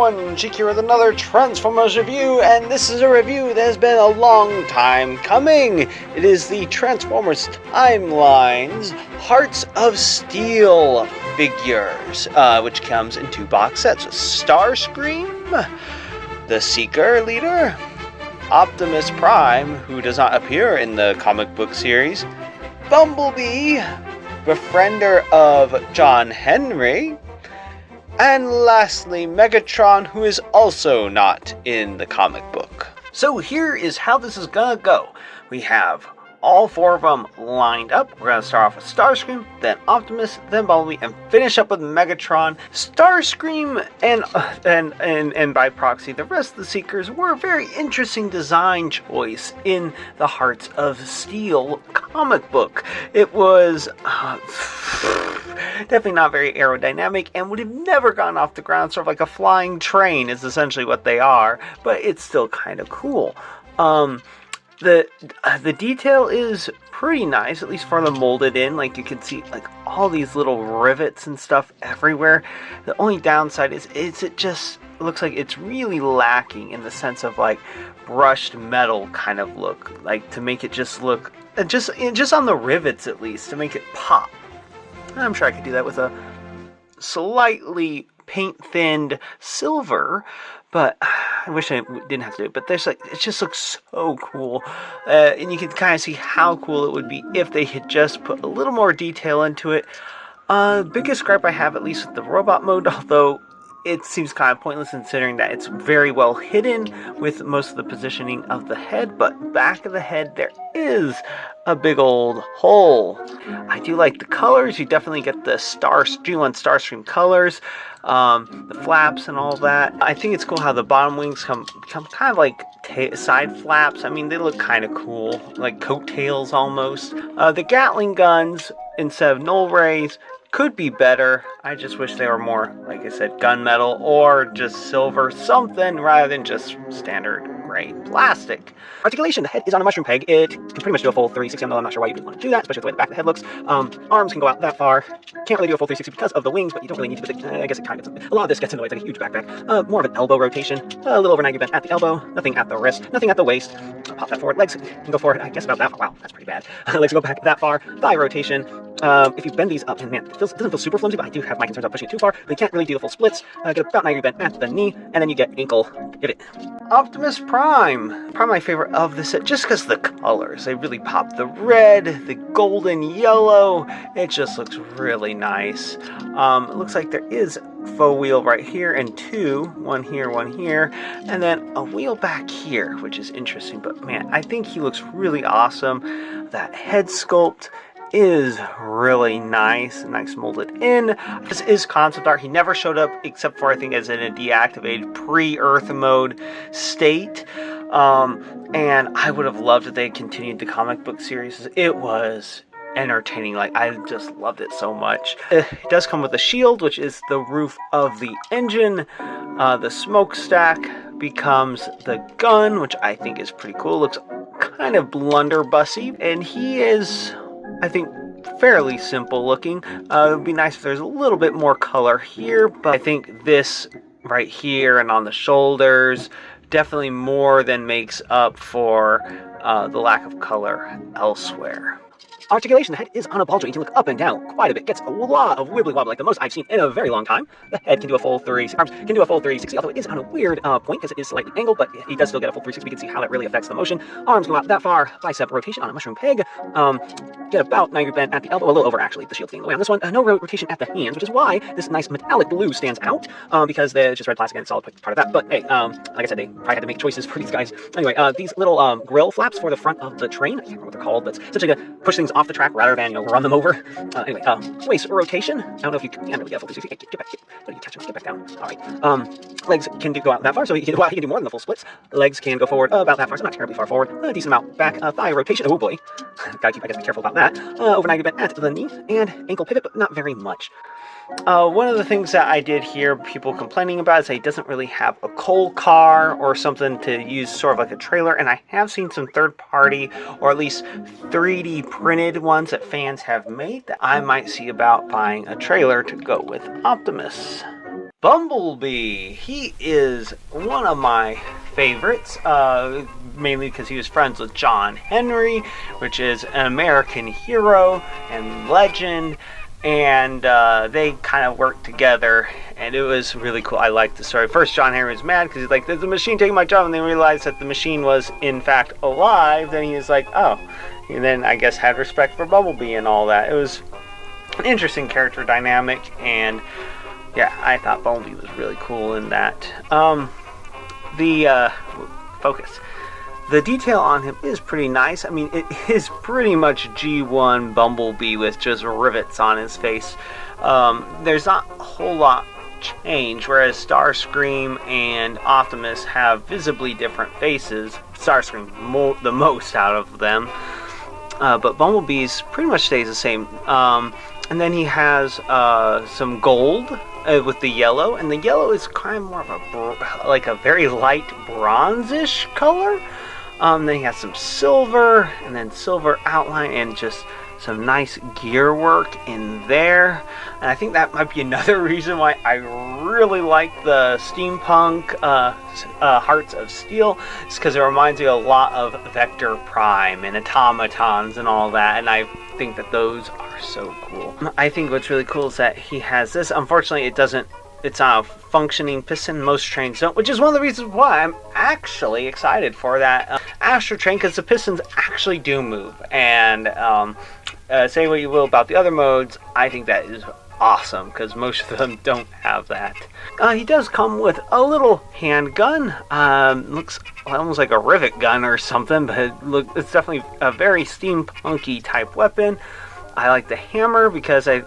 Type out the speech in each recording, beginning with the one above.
everyone, Cheek here with another Transformers review, and this is a review that has been a long time coming. It is the Transformers Timeline's Hearts of Steel figures, which comes in 2 box sets with Starscream, the Seeker leader, Optimus Prime, who does not appear in the comic book series, Bumblebee, befriender of John Henry, and lastly, Megatron, who is also not in the comic book. So here is how this is gonna go. We have all 4 of them lined up. We're gonna start off with Starscream, then Optimus, then Bumblebee, and finish up with Megatron. Starscream and by proxy, the rest of the Seekers were a very interesting design choice in the Hearts of Steel comic book. It was definitely not very aerodynamic and would have never gone off the ground. Sort of like a flying train is essentially what they are, but it's still kind of cool. The detail is pretty nice, at least for the molded in. Like, you can see like all these little rivets and stuff everywhere. The only downside is it just looks like it's really lacking in the sense of like brushed metal kind of look, like to make it just look just on the rivets at least, to make it pop. I'm sure I could do that with a slightly paint-thinned silver, but I wish I didn't have to do it. But there's like, it just looks so cool, and you can kind of see how cool it would be if they had just put a little more detail into it. Biggest gripe I have, at least with the robot mode, although it seems kind of pointless considering that it's very well hidden with most of the positioning of the head, but back of the head there is a big old hole. I do like the colors. You definitely get the G1 Starscream colors, the flaps and all that. I think it's cool how the bottom wings come kind of like side flaps. I mean, they look kind of cool, like coattails almost. The Gatling guns, instead of null rays, could be better. I just wish they were more, like I said, gunmetal or just silver something rather than just standard gray plastic. Articulation, the head is on a mushroom peg. It can pretty much do a full 360, although I'm not sure why you would want to do that, especially with the way the back of the head looks. Arms can go out that far. Can't really do a full 360 because of the wings, but you don't really need to, but I guess it kind of gets, a lot of this gets in the way. It's like a huge backpack. More of an elbow rotation, a little over 90 bent at the elbow, nothing at the wrist, nothing at the waist. I'll pop that forward. Legs can go forward, I guess about that far. Wow, that's pretty bad. Legs go back that far. Thigh rotation. If you bend these up, and man, it doesn't feel super flimsy, but I do have my concerns about pushing it too far. But you can't really do the full splits. Get about 90 bent at the knee, and then you get ankle pivot. Optimus Prime. Probably my favorite of the set, just because of the colors. They really pop. The red, the golden yellow. It just looks really nice. It looks like there is faux wheel right here and 2, one here, and then a wheel back here, which is interesting. But man, I think he looks really awesome. That head sculpt is really nice molded in. This is concept art. He never showed up except for, I think, as in a deactivated pre-Earth mode state. And I would have loved if they had continued the comic book series. It was entertaining. Like, I just loved it so much. It does come with a shield, which is the roof of the engine. The smokestack becomes the gun, which I think is pretty cool. Looks kind of blunderbussy, and he is, I think, fairly simple looking. It would be nice if there's a little bit more color here, but I think this right here and on the shoulders definitely more than makes up for the lack of color elsewhere. Articulation, the head is on a ball joint. You can look up and down quite a bit. Gets a lot of wibbly wobbly, like the most I've seen in a very long time. The head can do a full 360, arms can do a full 360, although it is on a weird point because it is slightly angled, but he does still get a full 360. We can see how that really affects the motion. Arms go out that far, bicep rotation on a mushroom peg. Get about 90 bent at the elbow, a little over actually. The shield's getting away on this one. No rotation at the hands, which is why this nice metallic blue stands out, because it's just red plastic and it's solid part of that. But hey, like I said, they probably had to make choices for these guys. Anyway, these little grill flaps for the front of the train, I can't remember what they're called, but essentially to push things off the track rather than, run them over. Anyway, waist rotation. I don't know if you can really get a full 360. Get back. What are you catching? Get back down. All right. Legs can go out that far, so he can do more than the full splits. Legs can go forward about that far, so not terribly far forward. A decent amount back. Thigh rotation. Oh boy, gotta keep, I guess, be careful about that. Over 90 bent at the knee and ankle pivot, but not very much. One of the things that I did hear people complaining about is that he doesn't really have a coal car or something to use sort of like a trailer, and I have seen some third-party or at least 3D printed ones that fans have made that I might see about buying a trailer to go with Optimus. Bumblebee. He is one of my favorites, mainly because he was friends with John Henry, which is an American hero and legend, and they kind of worked together, and it was really cool. I liked the story. First, John Henry was mad because he's like, there's a machine taking my job, and then realized that the machine was, in fact, alive. Then he was like, oh. And then, I guess, had respect for Bumblebee and all that. It was an interesting character dynamic, and yeah, I thought Bumblebee was really cool in that. Focus. The detail on him is pretty nice. I mean, it is pretty much G1 Bumblebee with just rivets on his face. There's not a whole lot change, whereas Starscream and Optimus have visibly different faces. Starscream the most out of them. But Bumblebee's pretty much stays the same. And then he has some gold with the yellow, and the yellow is kind of more of a very light bronzish color. Then he has some silver, and then silver outline, and just some nice gear work in there. And I think that might be another reason why I really like the steampunk Hearts of Steel, is because it reminds me a lot of Vector Prime and automatons and all that, and I think that those are so cool. I think what's really cool is that he has this. Unfortunately, it's not a functioning piston. Most trains don't, which is one of the reasons why I'm actually excited for that Astro train, because the pistons actually do move. And say what you will about the other modes, I think that is awesome, because most of them don't have that. He does come with a little handgun. Looks almost like a rivet gun or something, but it's definitely a very steampunky type weapon. I like the hammer because it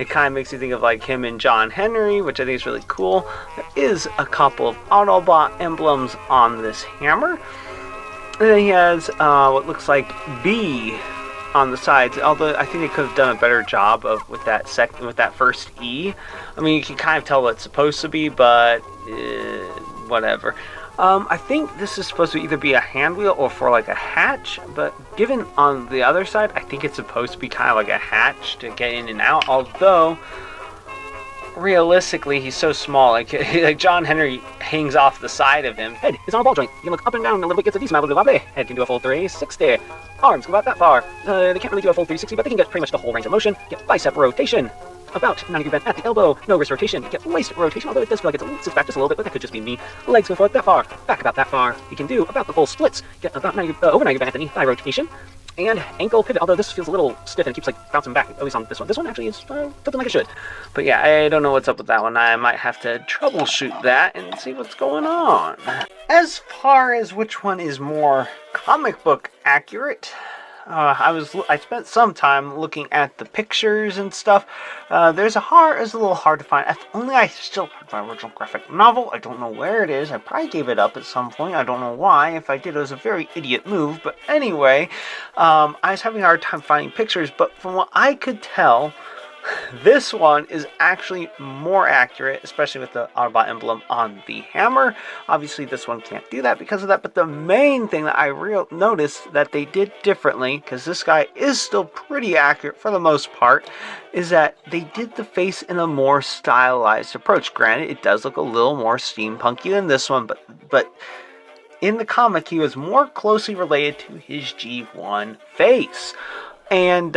kind of makes you think of like him and John Henry, which I think is really cool. There is a couple of Autobot emblems on this hammer. And then he has what looks like B on the sides, although I think they could have done a better job with that first E. I mean, you can kind of tell what it's supposed to be, but whatever. I think this is supposed to either be a hand wheel or for like a hatch, but given on the other side, I think it's supposed to be kind of like a hatch to get in and out, although realistically he's so small, like John Henry hangs off the side of him. Head is on a ball joint. You can look up and down a little bit, gets a decent amount of wobble. Head can do a full 360. Arms go about that far. They can't really do a full 360, but they can get pretty much the whole range of motion. Get bicep rotation. About 90 degree bend at the elbow. No wrist rotation. You get waist rotation, although it does feel like it sits back just a little bit, but that could just be me. Legs go forward that far. Back about that far. You can do about the full splits. Get about over 90 bend at the knee. Thigh rotation. And ankle pivot, although this feels a little stiff and keeps like bouncing back, at least on this one. This one actually is tilting like it should. But yeah, I don't know what's up with that one. I might have to troubleshoot that and see what's going on. As far as which one is more comic book accurate, I spent some time looking at the pictures and stuff. It's a little hard to find. If only I still had my original graphic novel. I don't know where it is. I probably gave it up at some point. I don't know why. If I did, it was a very idiot move. But anyway, I was having a hard time finding pictures. But from what I could tell, this one is actually more accurate, especially with the Autobot emblem on the hammer. Obviously, this one can't do that because of that, but the main thing that I noticed that they did differently, because this guy is still pretty accurate for the most part, is that they did the face in a more stylized approach. Granted, it does look a little more steampunky than this one, but in the comic, he was more closely related to his G1 face. And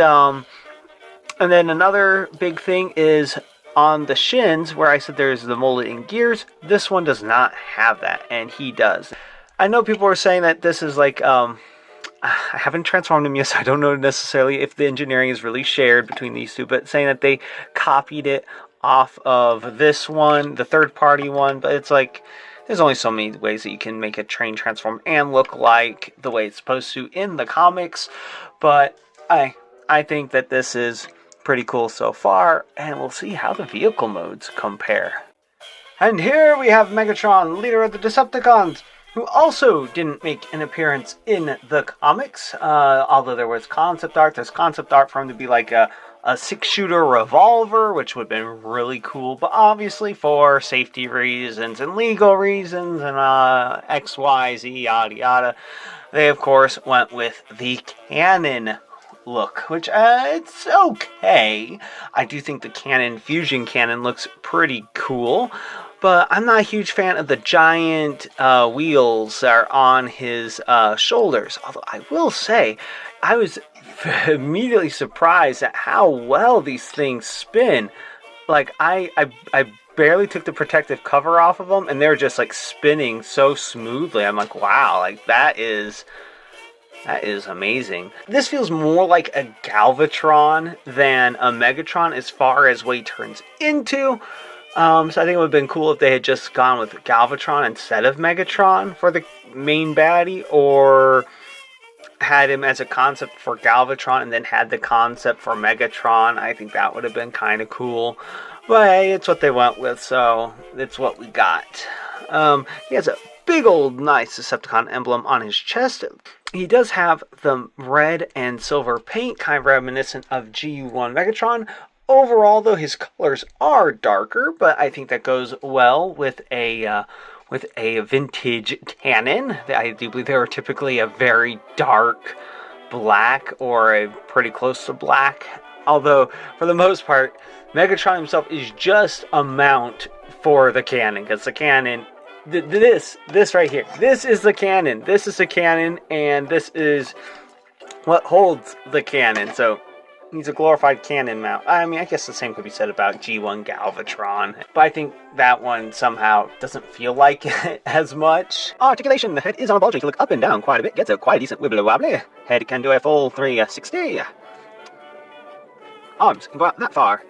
then another big thing is on the shins, where I said there's the molded in gears. This one does not have that, and he does. I know people are saying that this is like, I haven't transformed him yet, so I don't know necessarily if the engineering is really shared between these two, but saying that they copied it off of this one, the third-party one, but it's like, there's only so many ways that you can make a train transform and look like the way it's supposed to in the comics, but I think that this is pretty cool so far, and we'll see how the vehicle modes compare. And here we have Megatron, leader of the Decepticons, who also didn't make an appearance in the comics, although there was concept art. There's concept art for him to be like a 6-shooter revolver, which would have been really cool, but obviously for safety reasons and legal reasons and XYZ yada yada, they of course went with the cannon look, which it's okay. I do think the fusion cannon looks pretty cool, but I'm not a huge fan of the giant wheels that are on his shoulders. Although I will say, I was immediately surprised at how well these things spin. Like, I barely took the protective cover off of them, and they're just like spinning so smoothly. I'm like, wow, like that is amazing. This feels more like a Galvatron than a Megatron as far as what he turns into. So I think it would have been cool if they had just gone with Galvatron instead of Megatron for the main baddie, or had him as a concept for Galvatron and then had the concept for Megatron. I think that would have been kind of cool. But hey, it's what they went with, so it's what we got. He has a big old nice Decepticon emblem on his chest. He does have the red and silver paint, kind of reminiscent of GU1 Megatron. Overall, though, his colors are darker, but I think that goes well with a vintage cannon. I do believe they were typically a very dark black or a pretty close to black. Although, for the most part, Megatron himself is just a mount for the cannon, because the cannon, this right here, this is the cannon. This is the cannon, and this is what holds the cannon. So he's a glorified cannon mount. I mean, I guess the same could be said about G1 Galvatron, but I think that one somehow doesn't feel like it as much. Articulation. The head is on a bulge. You can look up and down quite a bit. Gets a quite decent wibbly wobbly. Head can do a full 360. Arms can go out that far.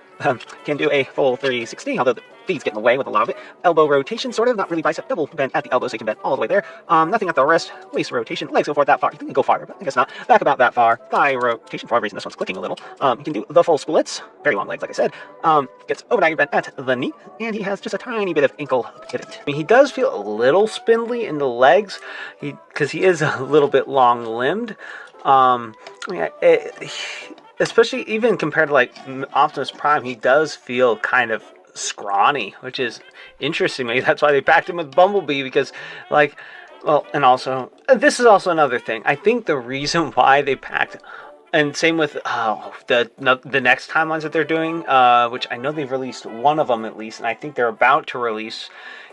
Can do a full 360, although the feet's get in the way with a lot of it. Elbow rotation, sort of, not really bicep, double bend at the elbow, so you can bend all the way there. Nothing at the wrist. Waist rotation, legs go forward that far. You can go farther, but I guess not. Back about that far. Thigh rotation, for whatever reason this one's clicking a little. You can do the full splits. Very long legs, like I said. Gets over bent at the knee, and he has just a tiny bit of ankle pivot. I mean, he does feel a little spindly in the legs, because he is a little bit long-limbed. Especially even compared to like Optimus Prime, he does feel kind of scrawny, which is interesting. Maybe that's why they packed him with Bumblebee, because like, well, and also, this is also another thing. I think the reason why they packed, and same with the next timelines that they're doing, which I know they've released one of them at least, and I think they're about to release,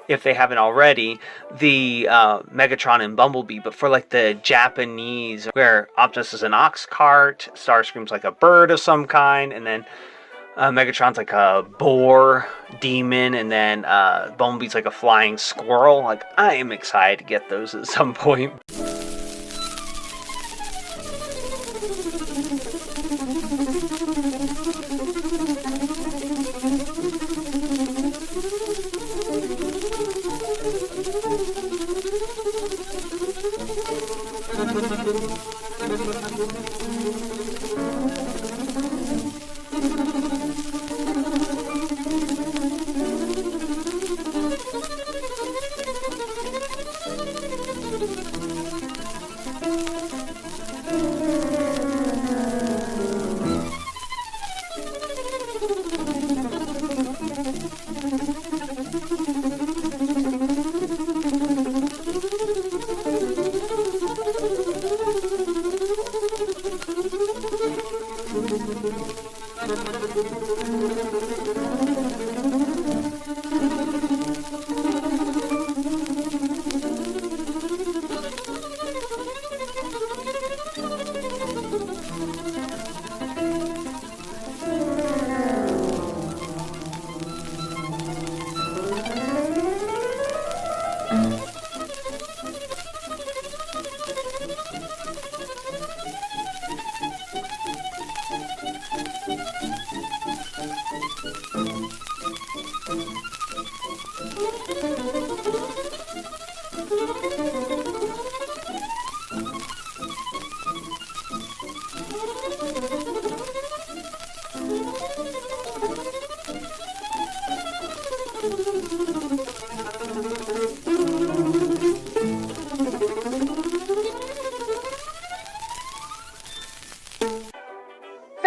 if they haven't already, the Megatron and Bumblebee. But for like the Japanese, where Optimus is an ox cart, Starscream's like a bird of some kind, and then Megatron's like a boar demon, and then Bumblebee's like a flying squirrel. Like, I am excited to get those at some point.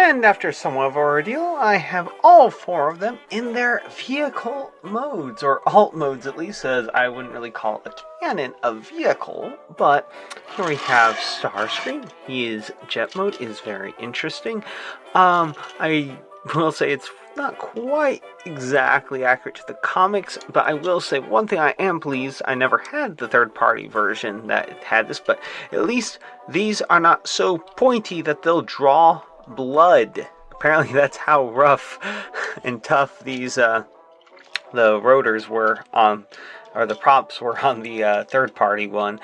And after somewhat of an ordeal, I have all 4 of them in their vehicle modes, or alt modes at least, as I wouldn't really call a cannon a vehicle. But here we have Starscream. His jet mode is very interesting. I will say it's not quite exactly accurate to the comics, but I will say one thing I am pleased. I never had the third-party version that had this, but at least these are not so pointy that they'll draw blood. Apparently that's how rough and tough these the rotors were on, or the props were on the third-party one.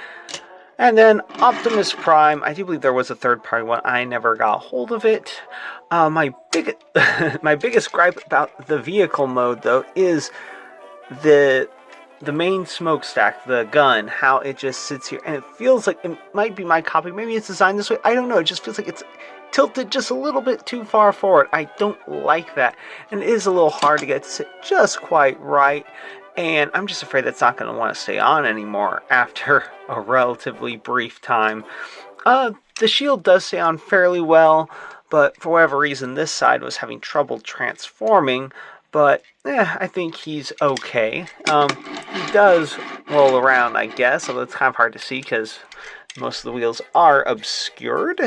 And then Optimus Prime, I do believe there was a third-party one. I never got hold of it. My biggest gripe about the vehicle mode, though, is the main smokestack, the gun, how it just sits here. And it feels like it might be my copy. Maybe it's designed this way. I don't know. It just feels like it's tilted just a little bit too far forward. I don't like that. And it is a little hard to get to sit just quite right. And I'm just afraid that's not going to want to stay on anymore after a relatively brief time. The shield does stay on fairly well, but for whatever reason this side was having trouble transforming. But I think he's okay. He does roll around, I guess, although it's kind of hard to see because most of the wheels are obscured.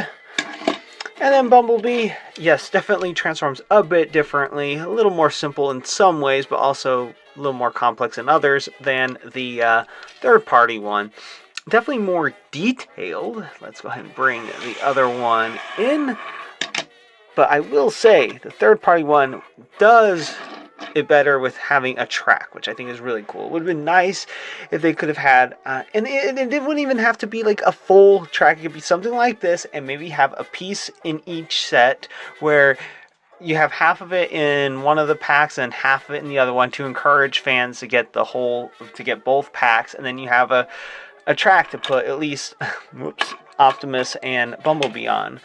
And then Bumblebee, yes, definitely transforms a bit differently, a little more simple in some ways, but also a little more complex in others than the third-party one. Definitely more detailed. Let's go ahead and bring the other one in. But I will say, the third-party one does it better with having a track, which I think is really cool. It would have been nice if they could have had, and it wouldn't even have to be like a full track. It could be something like this, and maybe have a piece in each set where you have half of it in one of the packs and half of it in the other one to encourage fans to get both packs, and then you have a track to put at least Optimus and Bumblebee on.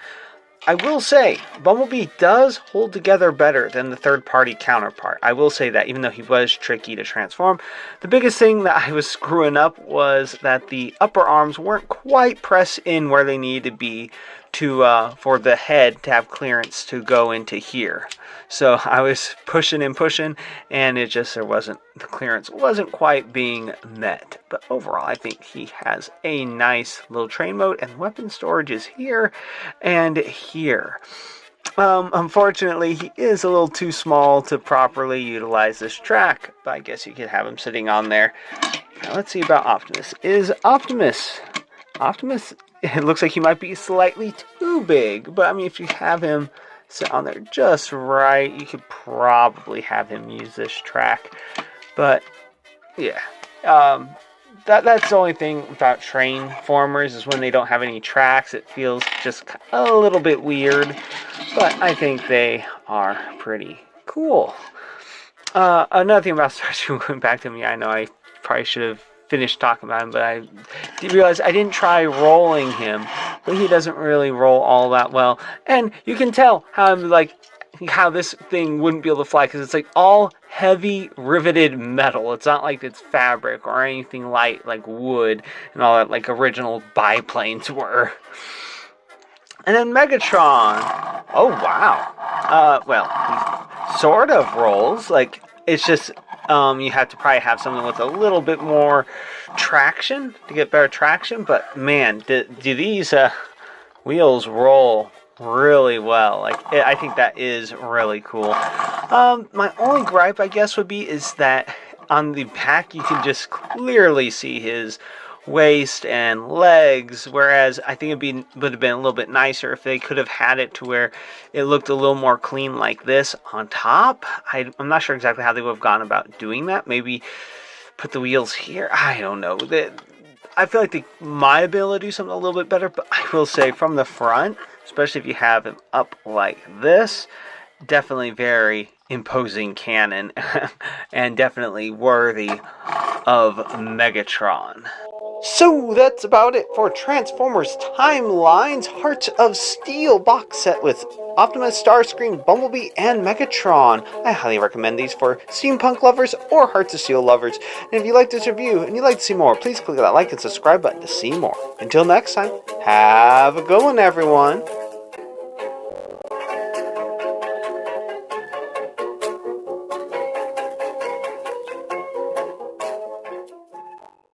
I will say, Bumblebee does hold together better than the third-party counterpart. I will say that, even though he was tricky to transform. The biggest thing that I was screwing up was that the upper arms weren't quite pressed in where they needed to be for the head to have clearance to go into here. So I was pushing and pushing, and the clearance wasn't quite being met. But overall, I think he has a nice little train mode, and weapon storage is here and here. Unfortunately, he is a little too small to properly utilize this track, but I guess you could have him sitting on there. Now, let's see about Optimus. Optimus, it looks like he might be slightly too big, but I mean, if you have him sit on there just right, you could probably have him use this track. But yeah, that's the only thing about train formers, is when they don't have any tracks, it feels just a little bit weird. But I think they are pretty cool. Another thing about Starscream, going back to me, I know I probably should have finished talking about him, but I did realize I didn't try rolling him, but he doesn't really roll all that well. And you can tell how this thing wouldn't be able to fly, because it's like all heavy riveted metal. It's not like it's fabric or anything light like wood and all that like original biplanes were. And then Megatron. Oh wow. Well, he sort of rolls. Like, it's just you have to probably have something with a little bit more traction to get better traction. But man, do these wheels roll really well. Like, I think that is really cool. My only gripe, I guess, would be is that on the back you can just clearly see his waist and legs, whereas I think would have been a little bit nicer if they could have had it to where it looked a little more clean like this on top. I'm not sure exactly how they would have gone about doing that. Maybe put the wheels here. I don't know. I feel like they might have been able to do something a little bit better, but I will say from the front, especially if you have him up like this, definitely very imposing cannon and definitely worthy of Megatron. So that's about it for Transformers Timelines Hearts of Steel box set with Optimus, Starscream, Bumblebee, and Megatron. I highly recommend these for steampunk lovers or Hearts of Steel lovers. And if you like this review and you'd like to see more, please click that like and subscribe button to see more. Until next time, have a good one, everyone.